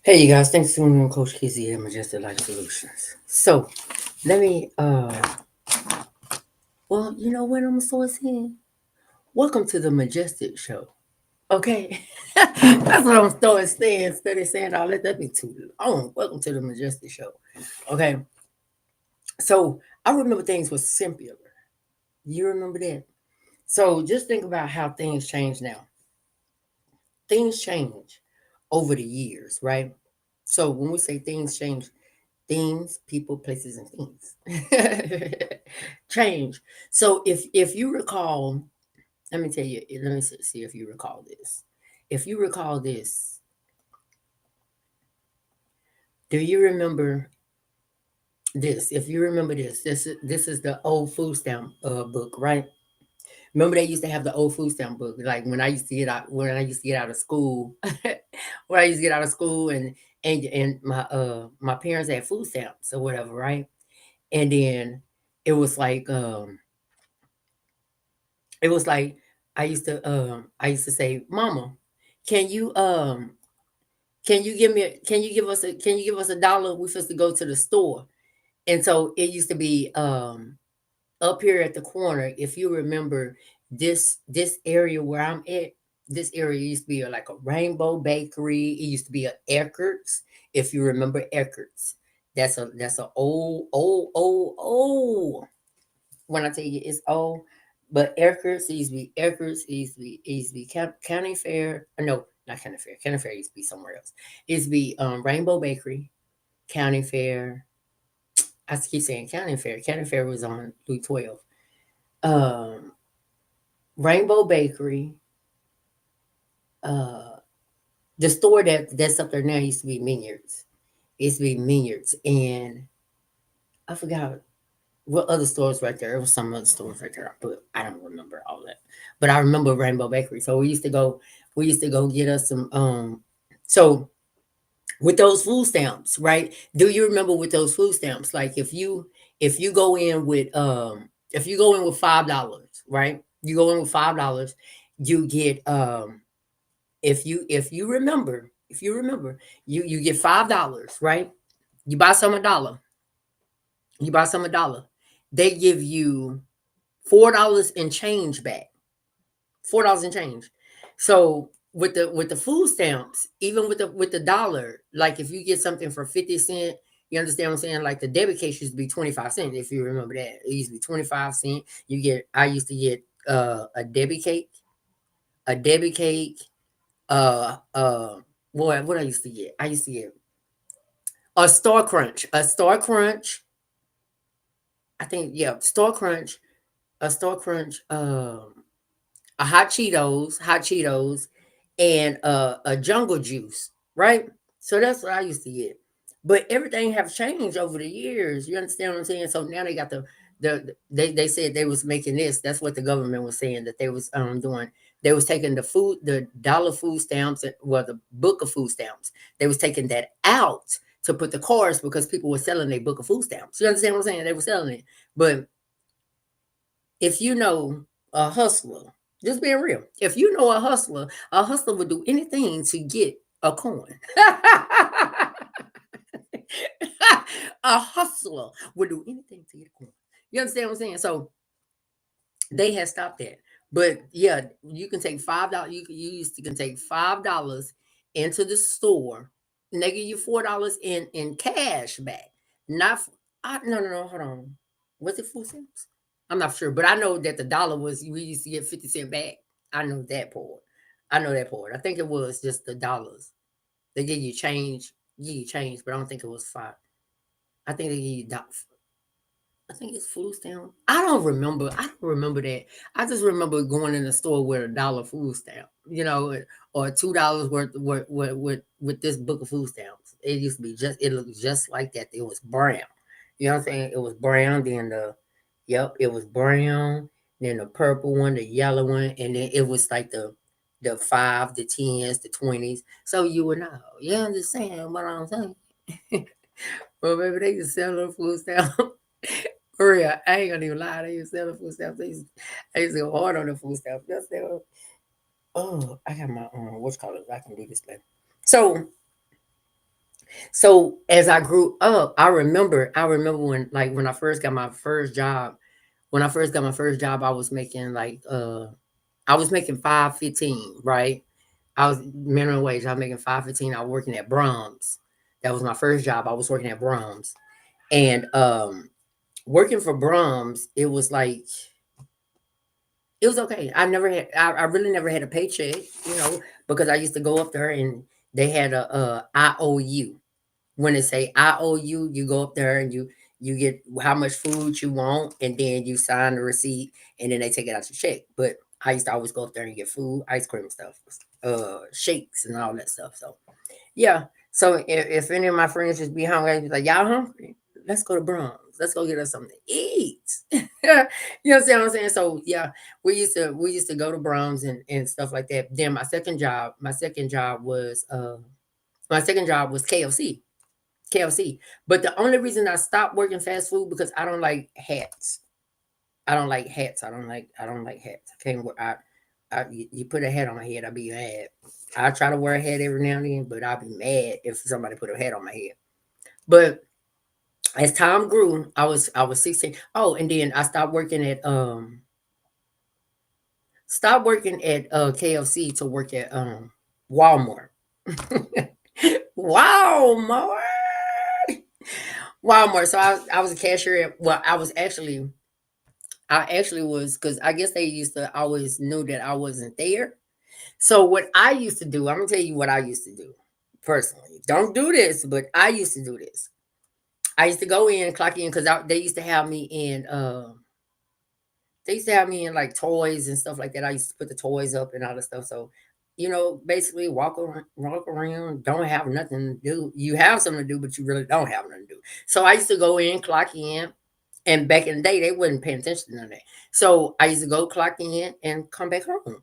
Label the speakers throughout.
Speaker 1: Hey you guys, thanks for tuning in, Coach Kizzy and Majestic Life Solutions. So let me well, you know what I'm so saying? Welcome to the Majestic Show. Okay. That's what I'm starting saying instead of saying I'll let that be too long. Welcome to the Majestic Show. Okay. So I remember things were simpler. You remember that? So just think about how things change now. Things change over the years, right? So when we say things change, things, people, places, and things change. So if you recall, let me tell you, let me see if you recall this. If you recall this, do you remember this? If you remember this is the old food stamp book, right? Remember they used to have the old food stamp book, like when I used to get out of school, when I used to get out of school, and my parents had food stamps or whatever, right? And then it was like um it was like I used to say, "Mama, can you can you give us $1? We supposed to go to the store." And so it used to be up here at the corner. If you remember this area where I'm at, this area used to be like a Rainbow Bakery. It used to be a Eckert's. If you remember Eckert's, that's a old. When I tell you it's old, but Eckert's, it used to be Eckert's, it used to be County Fair. No, not County Fair. County Fair used to be somewhere else. It used to be Rainbow Bakery, County Fair. I keep saying County Fair. County Fair was on Route 12. Um, Rainbow Bakery. Uh, the store that's up there now used to be Minyards. It used to be Minyards, and I forgot what other stores right there. There was some other stores right there, but I don't remember all that. But I remember Rainbow Bakery. So we used to go get us some so with those food stamps, right? Do you remember with those food stamps? Like if you go in with $5, right? You go in with $5, you get if you remember, you get $5, right? You buy some a dollar. They give you $4 and change back. $4 and change. So with the food stamps, even with the dollar, like if you get something for 50 cent, you understand what I'm saying? Like the debit case used to be 25 cents. If you remember that, it used to be 25 cent. I used to get a debit cake. Uh, uh, what I used to get? I used to get a Star Crunch. I think yeah, Star Crunch, a Star Crunch. A hot Cheetos, and a Jungle Juice, right? So that's what I used to get. But everything have changed over the years. You understand what I'm saying? So now they got they said they was making this. That's what the government was saying that they was doing. They was taking the dollar food stamps, well, the book of food stamps. They was taking that out to put the cards because people were selling their book of food stamps. You understand what I'm saying? They were selling it. But if you know a hustler, just being real, if you know a hustler would do anything to get a coin. A hustler would do anything to get a coin. You understand what I'm saying? So they had stopped that. But yeah, you can take $5. You used to can take $5 into the store, and they give you $4 in cash back. Not no, hold on. Was it food stamps? I'm not sure, but I know that the dollar was we used to get 50 cent back. I know that part. I know that part. I think it was just the dollars. They give you change, but I don't think it was five. I think they give you I think it's food stamp. I don't remember. I don't remember that. I just remember going in the store with $1 food stamp, or $2 worth with this book of food stamps. It used to be it looked just like that. It was brown. You know what I'm saying? It was brown. It was brown. Then the purple one, the yellow one, and then it was like the five, the tens, the 20s. So you would know. You understand what I'm saying? Well, maybe they can sell a food stamp. For real, I ain't gonna even lie. They used to sell the food stamps. I used to go hard on the food stamps. Just they oh, I got my what's called it. I can do this later. So So as I grew up, I remember when I first got my first job. When I first got my first job, I was making 5.15, right? I was minimum wage. I was making 5.15. I was working at Brahms. That was my first job. I was working at Brahms. And working for Brahms, it was okay. I really never had a paycheck, because I used to go up there and they had a IOU. When it say IOU, you go up there and you get how much food you want, and then you sign the receipt, and then they take it out your check. But I used to always go up there and get food, ice cream stuff, shakes and all that stuff. So yeah. So if any of my friends just be hungry, I'd be like, y'all hungry? Let's go to Brahms. Let's go get us something to eat. You know what I'm saying? So yeah, we used to go to Brahms and stuff like that. Then my second job was KFC. KFC. But the only reason I stopped working fast food because I don't like hats. I don't like hats. I don't like hats. I can't wear. You put a hat on my head, I'll be mad. I try to wear a hat every now and then, but I'll be mad if somebody put a hat on my head. But as time grew, I was 16. Oh, and then I stopped working at KFC to work at Walmart. Walmart. Walmart. So I was a cashier at, well, I actually was, because I guess they used to always knew that I wasn't there. So what I used to do, I'm gonna tell you what I used to do personally. Don't do this, but I used to do this. I used to go in, clock in, because they used to have me in like toys and stuff like that. I used to put the toys up and all the stuff. So, basically walk around, don't have nothing to do. You have something to do, but you really don't have nothing to do. So I used to go in, clock in, and back in the day, they wasn't paying attention to none of that. So I used to go clock in and come back home.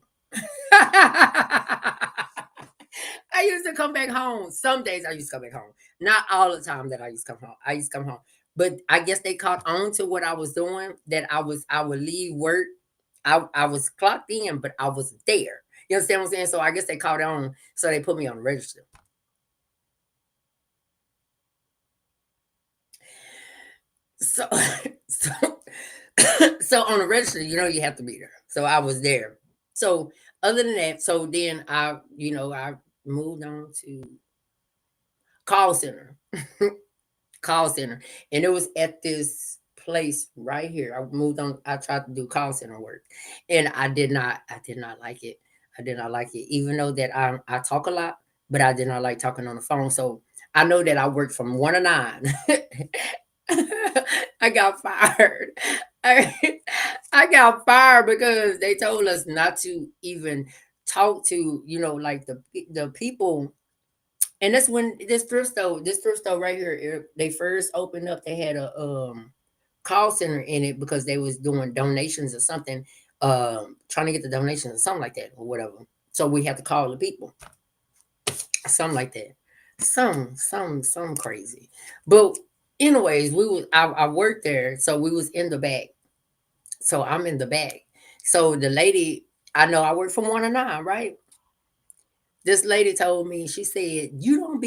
Speaker 1: I used to come back home. Some days I used to come back home. Not all the time that I used to come home. I used to come home. But I guess they caught on to what I was doing, that I would leave work. I was clocked in, but I wasn't there. You understand what I'm saying? So I guess they caught on, so they put me on the register. So so so on the register, you have to be there. So I was there. So other than that, so then I moved on to call center. Call center. And it was at this place right here. I moved on. I tried to do call center work. And I did not like it. I did not like it. Even though that I talk a lot, but I did not like talking on the phone. So I know that I worked from 1 to 9. I got fired. I, I got fired because they told us not to even talk to, like the people. And that's when this thrift store right here, they first opened up. They had a call center in it because they was doing donations or something, trying to get the donations or something like that or whatever. So we had to call the people, something like that, some crazy. But anyways, I worked there, so we was in the back. So I'm in the back. So the lady, I know I work from 1 to 9, right? This lady told me, she said, "You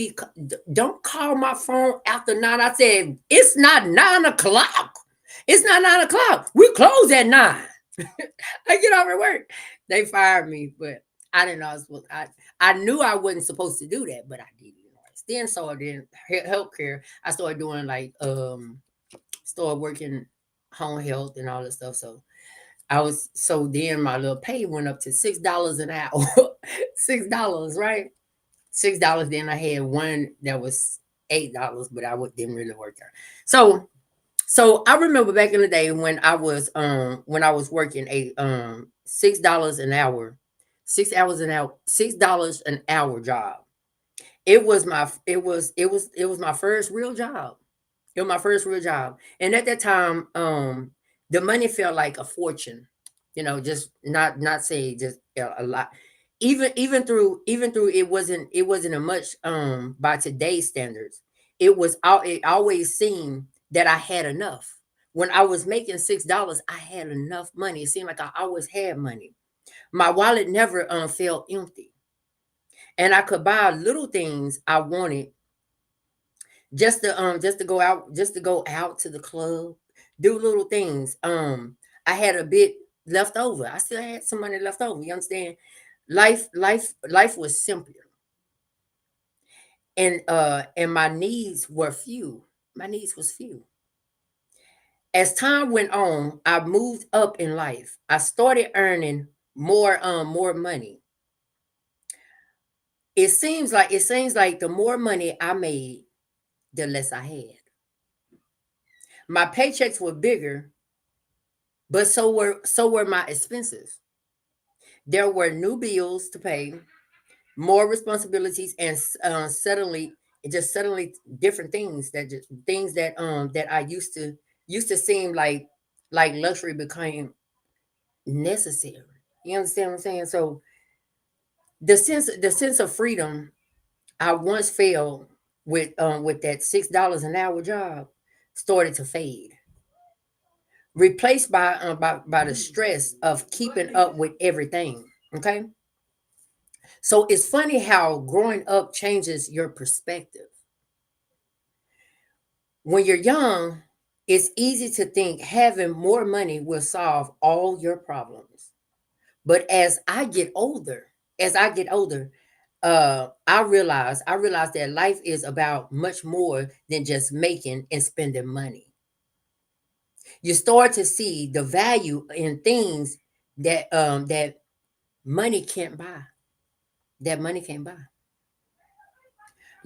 Speaker 1: don't call my phone after 9." I said, "It's not 9 o'clock. It's not 9 o'clock. We close at 9." I get off at work. They fired me, but I didn't know I knew I wasn't supposed to do that, but I did it anyways. Then so I did healthcare. I started doing like started working home health and all that stuff. So then my little pay went up to $6 an hour. $6, right? $6. Then I had one that was $8, but didn't really work there. So I remember back in the day when I was working a $6 an hour, 6 hours an hour, $6 an hour job. It was my first real job. It was my first real job. And at that time, the money felt like a fortune. Just not say just a lot. Even through it wasn't a much by today's standards. It always seemed that I had enough. When I was making $6, I had enough money. It seemed like I always had money. My wallet never felt empty. And I could buy little things I wanted just to go out, just to go out to the club, do little things. I had a bit left over. I still had some money left over. You understand? Life was simpler, and my needs were few. My needs was few. As time went on, I moved up in life. I started earning more money. It seems like the more money I made, the less I had. My paychecks were bigger, but so were my expenses. There were new bills to pay, more responsibilities, and suddenly different things that I used to seem like luxury became necessary. You understand what I'm saying? So the sense of freedom I once felt with that $6 an hour job started to fade, replaced by the stress of keeping up with everything. Okay, so it's funny how growing up changes your perspective. When you're young, it's easy to think having more money will solve all your problems. But as I get older, I realize that life is about much more than just making and spending money. You start to see the value in things that money can't buy. That money can't buy,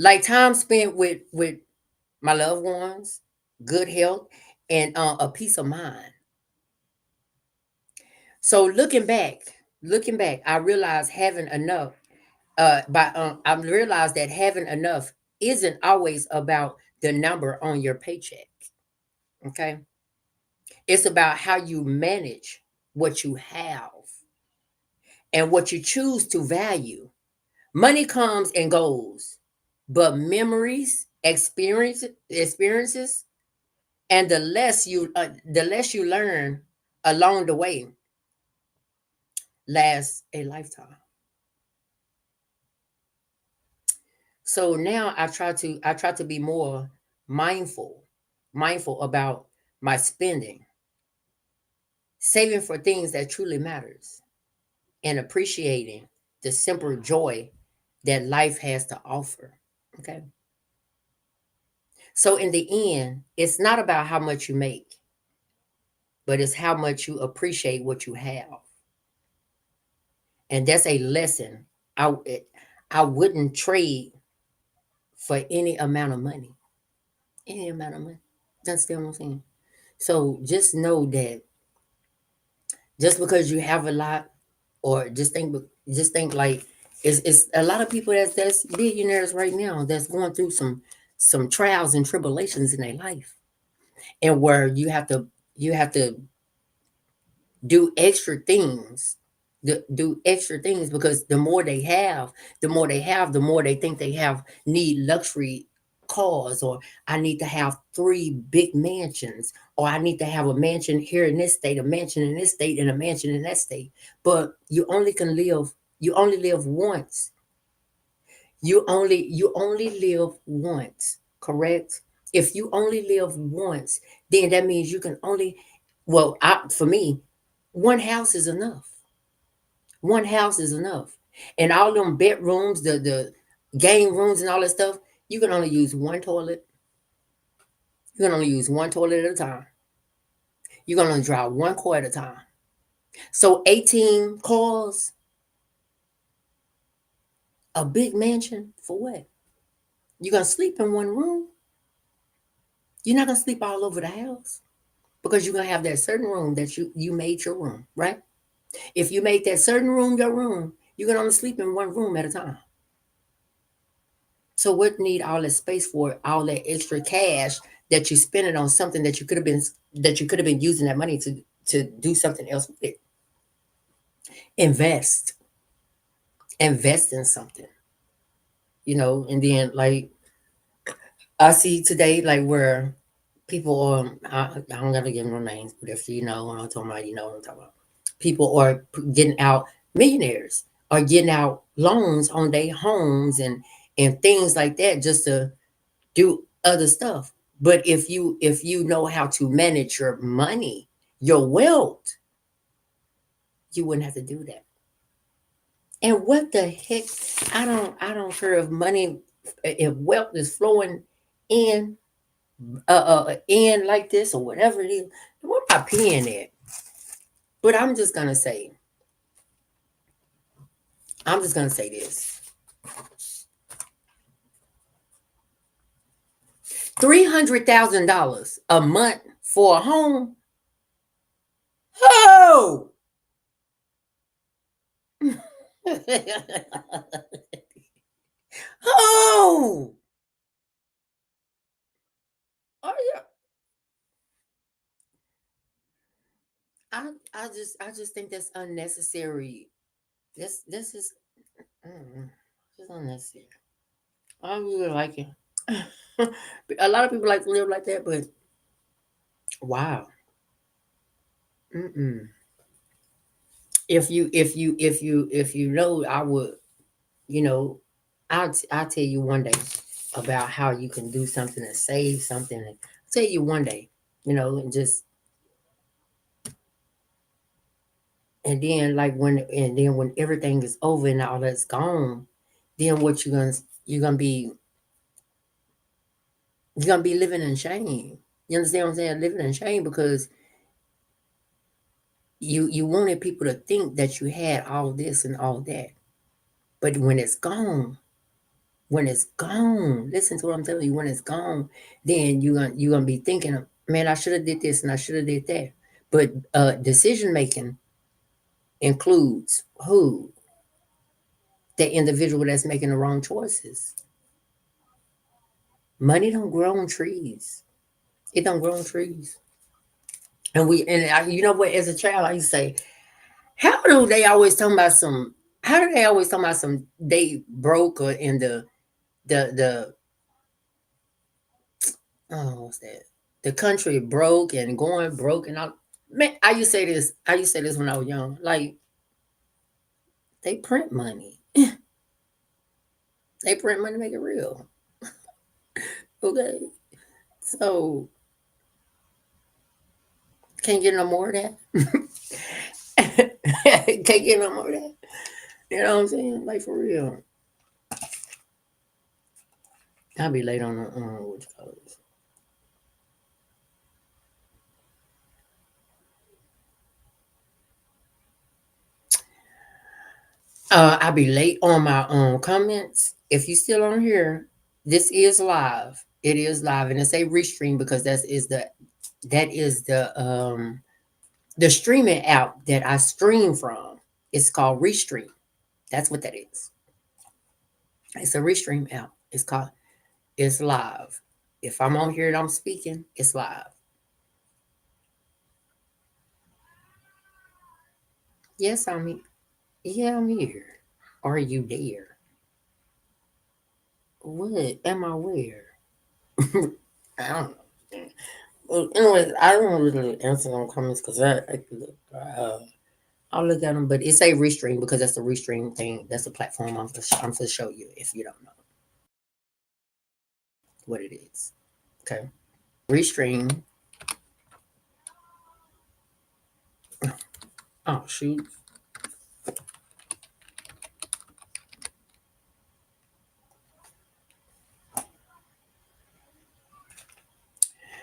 Speaker 1: like time spent with my loved ones, good health, and a peace of mind. So looking back, I realized having enough. I realized that having enough isn't always about the number on your paycheck. Okay, it's about how you manage what you have and what you choose to value. Money comes and goes, but memories, experiences, and the less you learn along the way lasts a lifetime. So now I try to be more mindful, mindful about my spending, saving for things that truly matters, and appreciating the simple joy that life has to offer. Okay. So in the end, it's not about how much you make, but it's how much you appreciate what you have. And that's a lesson I I wouldn't trade for any amount of money. Any amount of money. That's what I'm saying. So just because you have a lot, or just think like it's a lot of people that's billionaires right now that's going through some trials and tribulations in their life, and where you have to do extra things, do extra things, because the more they think they have, need luxury cars, or I need to have three big mansions, or I need to have a mansion here in this state, a mansion in this state, and a mansion in that state. But you only live once. You only live once, correct? If you only live once, then that means you can only, well, for me, one house is enough. One house is enough. And all them bedrooms, the game rooms and all that stuff, you can only use one toilet. You can only use one toilet at a time. You can only drive one car at a time. So 18 cars, a big mansion for what? You're gonna sleep in one room. You're not gonna sleep all over the house, because you're gonna have that certain room that you made your room, right? If you make that certain room your room, you can only sleep in one room at a time. So what need all that space for? All that extra cash that you spend it on something that you could have been using that money to do something else with it. Invest, invest in something, and then, like, I see today, like, where people I don't gotta give no names, but if you know what I'm talking about, you know what I'm talking about. People are getting out, millionaires are getting out loans on their homes and things like that, just to do. other stuff. But if you know how to manage your money, your wealth, you wouldn't have to do that. And what the heck? I don't care if money, if wealth is flowing in, in like this or whatever it is. What am I paying at? But I'm just gonna say this: $300,000 a month for a home. Oh, oh, oh yeah. I just think that's unnecessary. This is just unnecessary. I really like it. A lot of people like to live like that, but wow. Mm-mm. If you know, I would, you know, I'll tell you one day about how you can do something and save something. I'll tell you one day, and just and then when everything is over and all that's gone, then what you're gonna be living in shame. You understand what I'm saying? Living in shame because you wanted people to think that you had all this and all that. But when it's gone, listen to what I'm telling you. When it's gone, then you're gonna be thinking, man, I should have did this and I should have did that. But decision making includes who? The individual that's making the wrong choices. Money don't grow on trees. It don't grow on trees. You know what? As a child, I used to say, how do they always talking about some? How do they always talking about some? They broke or in the what's that? The country broke and going broke and all. Man, I used to say this. I used to say this when I was young. Like they print money. They print money, to make it real. Okay, so can't get no more of that. Can't get no more of that. You know what I'm saying? Like for real. I'll be late on the what you call this. I'll be late on my comments. If you still on here, this is live. It is live, and it's a restream because that is the streaming app that I stream from. It's called Restream. That's what that is. It's a Restream app. It's live. If I'm on here and I'm speaking, it's live. Yes, I'm here. Yeah, I'm here. Are you there? What am I where? I don't know. Well, anyways, I don't really answer on comments because I'll look at them, but it's a restream because that's the restream thing. That's the platform I'm to show you if you don't know what it is. Okay, restream. Oh shoot.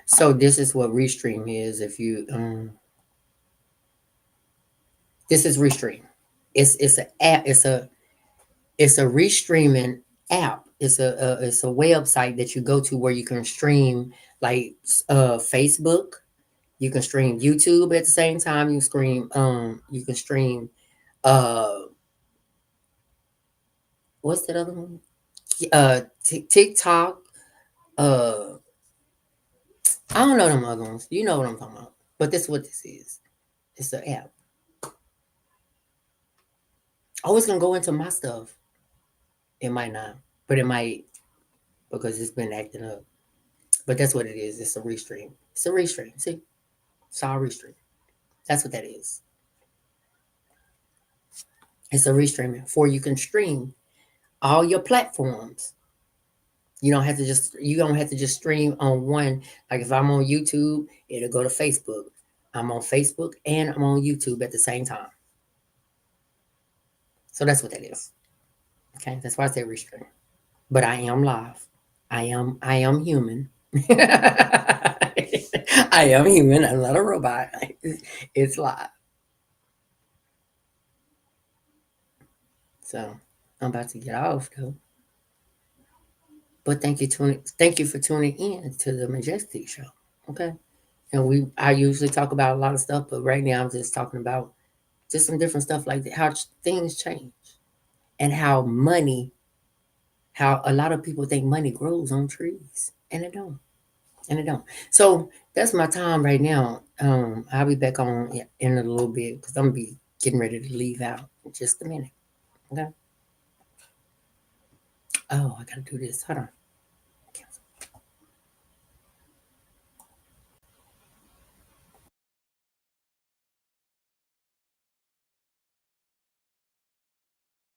Speaker 1: So this is what restream is. If you this is restream. It's a app. It's a restreaming app. It's a website that you go to where you can stream like Facebook. You can stream YouTube at the same time. You can stream uh what's that other one? TikTok. Uh I don't know them other ones. You know what I'm talking about. But this is what this is. It's an app. Oh, it's gonna go into my stuff. It might not, but it might because it's been acting up. But that's what it is. It's a restream. It's a restream. See, it's all restream. That's what that is. It's a restreaming for you can stream all your platforms You don't have to just stream on one. Like if I'm on YouTube, it'll go to Facebook. I'm on Facebook and I'm on YouTube at the same time. So that's what that is. Okay, that's why I say restream. But I am live. I am human. I am human. I'm not a robot. It's live. So I'm about to get off though. But thank you for tuning in to the Majestic Show. Okay. And I usually talk about a lot of stuff, but right now I'm just talking about just some different stuff like that, how things change and how a lot of people think money grows on trees, and it don't, and it don't. So that's my time right now. I'll be back on in a little bit because I'm gonna be getting ready to leave out in just a minute. Okay. Oh, I gotta do this. Hold on.